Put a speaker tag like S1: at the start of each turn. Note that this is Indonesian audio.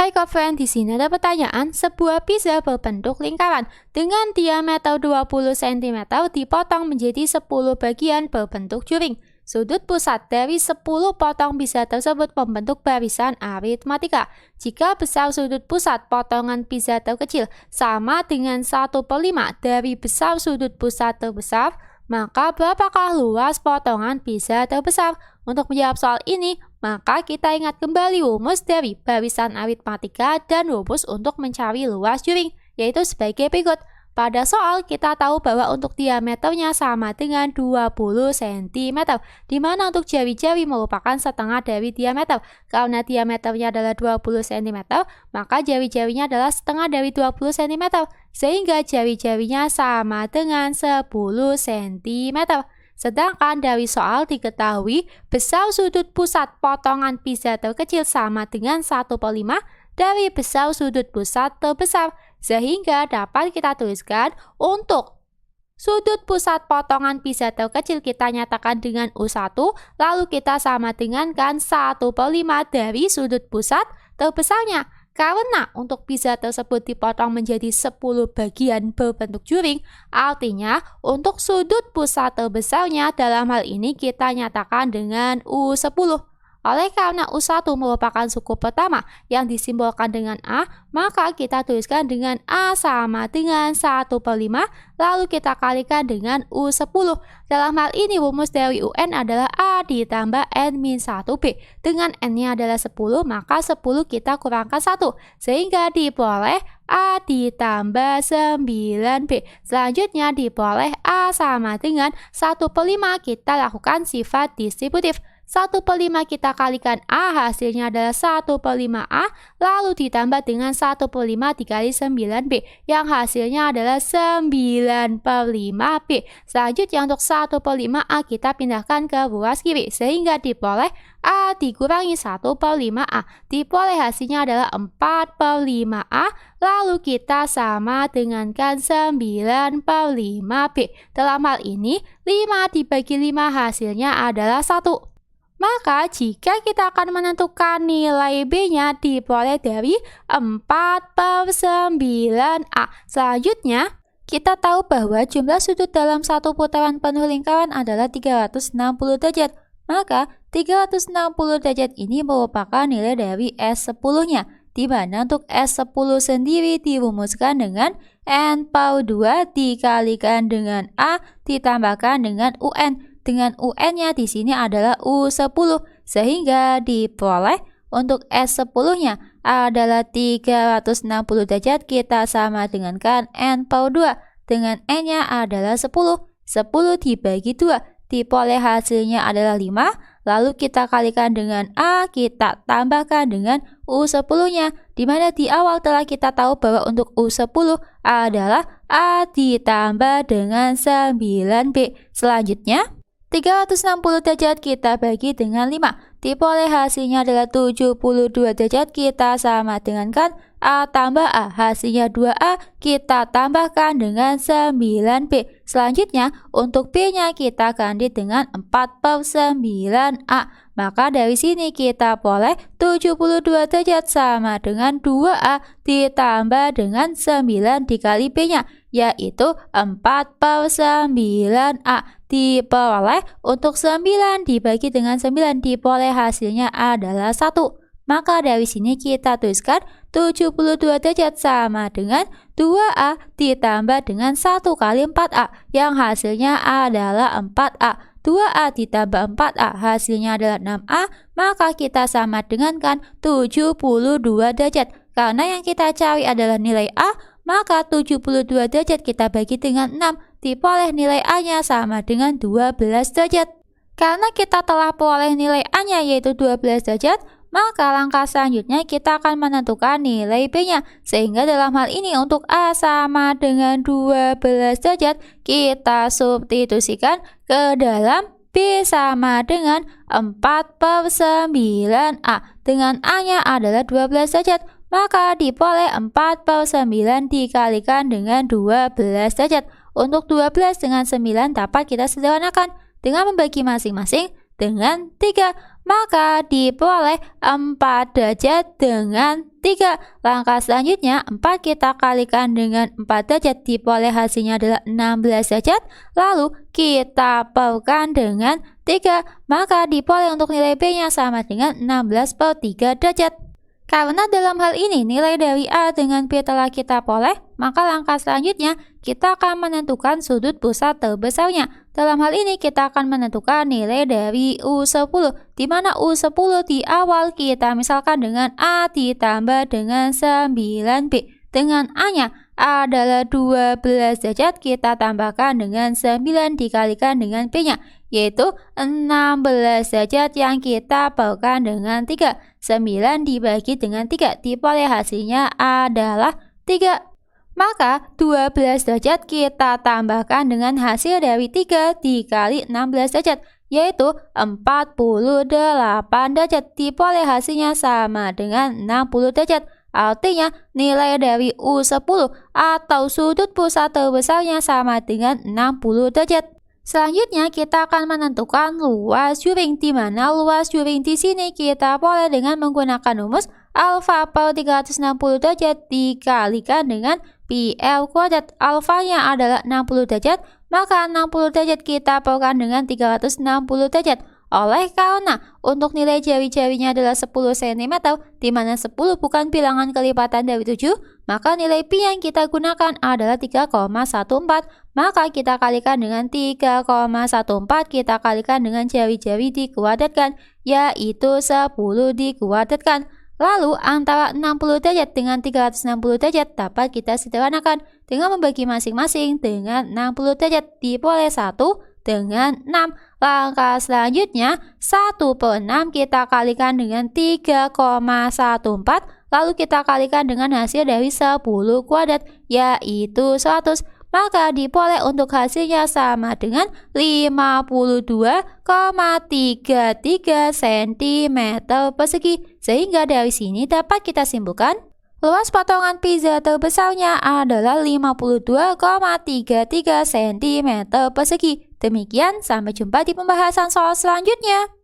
S1: Hai Kak Fen, di sini ada pertanyaan. Sebuah pizza berbentuk lingkaran dengan diameter 20 cm dipotong menjadi 10 bagian berbentuk juring. Sudut pusat dari 10 potong pizza tersebut membentuk barisan aritmatika. Jika besar sudut pusat potongan pizza terkecil sama dengan 1/5 dari besar sudut pusat terbesar, maka berapakah luas potongan pizza terbesar? Untuk menjawab soal ini, maka kita ingat kembali rumus dari barisan aritmatika dan rumus untuk mencari luas juring, yaitu sebagai berikut. Pada soal, kita tahu bahwa untuk diameternya sama dengan 20 cm, di mana untuk jari-jari merupakan setengah dari diameter. Karena diameternya adalah 20 cm, maka jari-jarinya adalah setengah dari 20 cm, sehingga jari-jarinya sama dengan 10 cm. Sedangkan dari soal diketahui besar sudut pusat potongan pizza terkecil sama dengan 1/5 dari besar sudut pusat terbesar. Sehingga dapat kita tuliskan untuk sudut pusat potongan pizza terkecil kita nyatakan dengan U1, lalu kita sama dengankan 1/5 dari sudut pusat terbesarnya. Karena untuk pizza tersebut dipotong menjadi 10 bagian berbentuk juring, artinya untuk sudut pusat terbesarnya dalam hal ini kita nyatakan dengan U10. Oleh karena U1 merupakan suku pertama yang disimbolkan dengan A, maka kita tuliskan dengan A sama dengan 1/5, lalu kita kalikan dengan U10. Dalam hal ini rumus dari UN adalah A ditambah N-1B. Dengan N-nya adalah 10, maka 10 kita kurangkan 1, sehingga diperoleh A ditambah 9B. Selanjutnya diperoleh A sama dengan 1/5, kita lakukan sifat distributif. 1/5 kita kalikan A, hasilnya adalah 1/5A, lalu ditambah dengan 1/5 dikali 9B, yang hasilnya adalah 9/5B. Selanjutnya untuk 1/5A kita pindahkan ke ruas kiri, sehingga diperoleh A dikurangi 1/5A, diperoleh hasilnya adalah 4/5A, lalu kita sama dengankan 9/5B. Dalam hal ini, 5 dibagi 5 hasilnya adalah 1. Maka jika kita akan menentukan nilai B-nya diperoleh dari 4/9A. Selanjutnya, kita tahu bahwa jumlah sudut dalam satu putaran penuh lingkaran adalah 360 derajat. Maka 360 derajat ini merupakan nilai dari S10-nya, di mana untuk S10 sendiri dirumuskan dengan N/2 dikalikan dengan A ditambahkan dengan UN. Dengan UN-nya di sini adalah U10, sehingga diperoleh untuk S10-nya adalah 360 derajat, kita sama dengankan N/2. Dengan N-nya adalah 10. 10 dibagi 2, diperoleh hasilnya adalah 5. Lalu kita kalikan dengan A, kita tambahkan dengan U10-nya, di mana di awal telah kita tahu bahwa untuk U10 adalah A ditambah dengan 9B. Selanjutnya, 360 derajat kita bagi dengan 5, diperoleh hasilnya adalah 72 derajat, kita sama dengankan A tambah A, hasilnya 2A, kita tambahkan dengan 9B. Selanjutnya untuk B-nya kita ganti dengan 4/9A, maka dari sini kita peroleh 72 derajat sama dengan 2A ditambah dengan 9 dikali B-nya, yaitu 4/9A. Diperoleh untuk 9 dibagi dengan 9, diperoleh hasilnya adalah 1. Maka dari sini kita tuliskan 72 derajat sama dengan 2A ditambah dengan 1 kali 4A, yang hasilnya adalah 4A. 2A ditambah 4A hasilnya adalah 6A, maka kita sama dengankan 72 derajat. Karena yang kita cari adalah nilai A, maka 72 derajat kita bagi dengan 6, diperoleh nilai A-nya sama dengan 12 derajat. Karena kita telah peroleh nilai A-nya yaitu 12 derajat, maka langkah selanjutnya kita akan menentukan nilai B-nya. Sehingga dalam hal ini untuk A sama dengan 12 derajat, kita substitusikan ke dalam B sama dengan 4/9A. Dengan A-nya adalah 12 derajat, maka diperoleh 4/9 dikalikan dengan 12 derajat. Untuk 12 dengan 9 dapat kita sederhanakan dengan membagi masing-masing dengan 3, maka diperoleh 4 derajat dengan 3. Langkah selanjutnya, 4 kita kalikan dengan 4 derajat, diperoleh hasilnya adalah 16 derajat. Lalu kita perkan dengan 3, maka diperoleh untuk nilai B-nya sama dengan 16/3 derajat. Karena dalam hal ini nilai dari A dengan B telah kita peroleh, maka langkah selanjutnya kita akan menentukan sudut pusat terbesarnya. Dalam hal ini kita akan menentukan nilai dari U10, di mana U10 di awal kita misalkan dengan A ditambah dengan 9B. Dengan A-nya adalah 12 derajat, kita tambahkan dengan 9 dikalikan dengan B-nya, yaitu 16 derajat yang kita perkan dengan 3. 9 dibagi dengan 3, diperoleh hasilnya adalah 3. Maka 12 derajat kita tambahkan dengan hasil dari 3 dikali 16 derajat, yaitu 48 derajat, diperoleh hasilnya sama dengan 60 derajat. Artinya nilai dari U10 atau sudut pusat terbesarnya sama dengan 60 derajat. Selanjutnya kita akan menentukan luas juring, di mana luas juring di sini kita peroleh dengan menggunakan rumus alfa per 360 derajat dikalikan dengan PL kuadrat. Alfanya adalah 60 derajat, maka 60 derajat kita perkan dengan 360 derajat. Oleh karena untuk nilai jari-jarinya adalah 10 cm, di mana 10 bukan bilangan kelipatan dari 7, maka nilai Pi yang kita gunakan adalah 3,14. Maka kita kalikan dengan 3,14, kita kalikan dengan jari-jari dikuadratkan, yaitu 10 dikuadratkan. Lalu antara 60 derajat dengan 360 derajat dapat kita sederhanakan dengan membagi masing-masing dengan 60 derajat, diperoleh 1 dengan 6. Langkah selanjutnya 1/6 kita kalikan dengan 3,14, lalu kita kalikan dengan hasil dari 10 kuadrat, yaitu 100. Maka diperoleh untuk hasilnya sama dengan 52,33 cm persegi. Sehingga dari sini dapat kita simpulkan luas potongan pizza terbesarnya adalah 52,33 cm persegi. Demikian, sampai jumpa di pembahasan soal selanjutnya.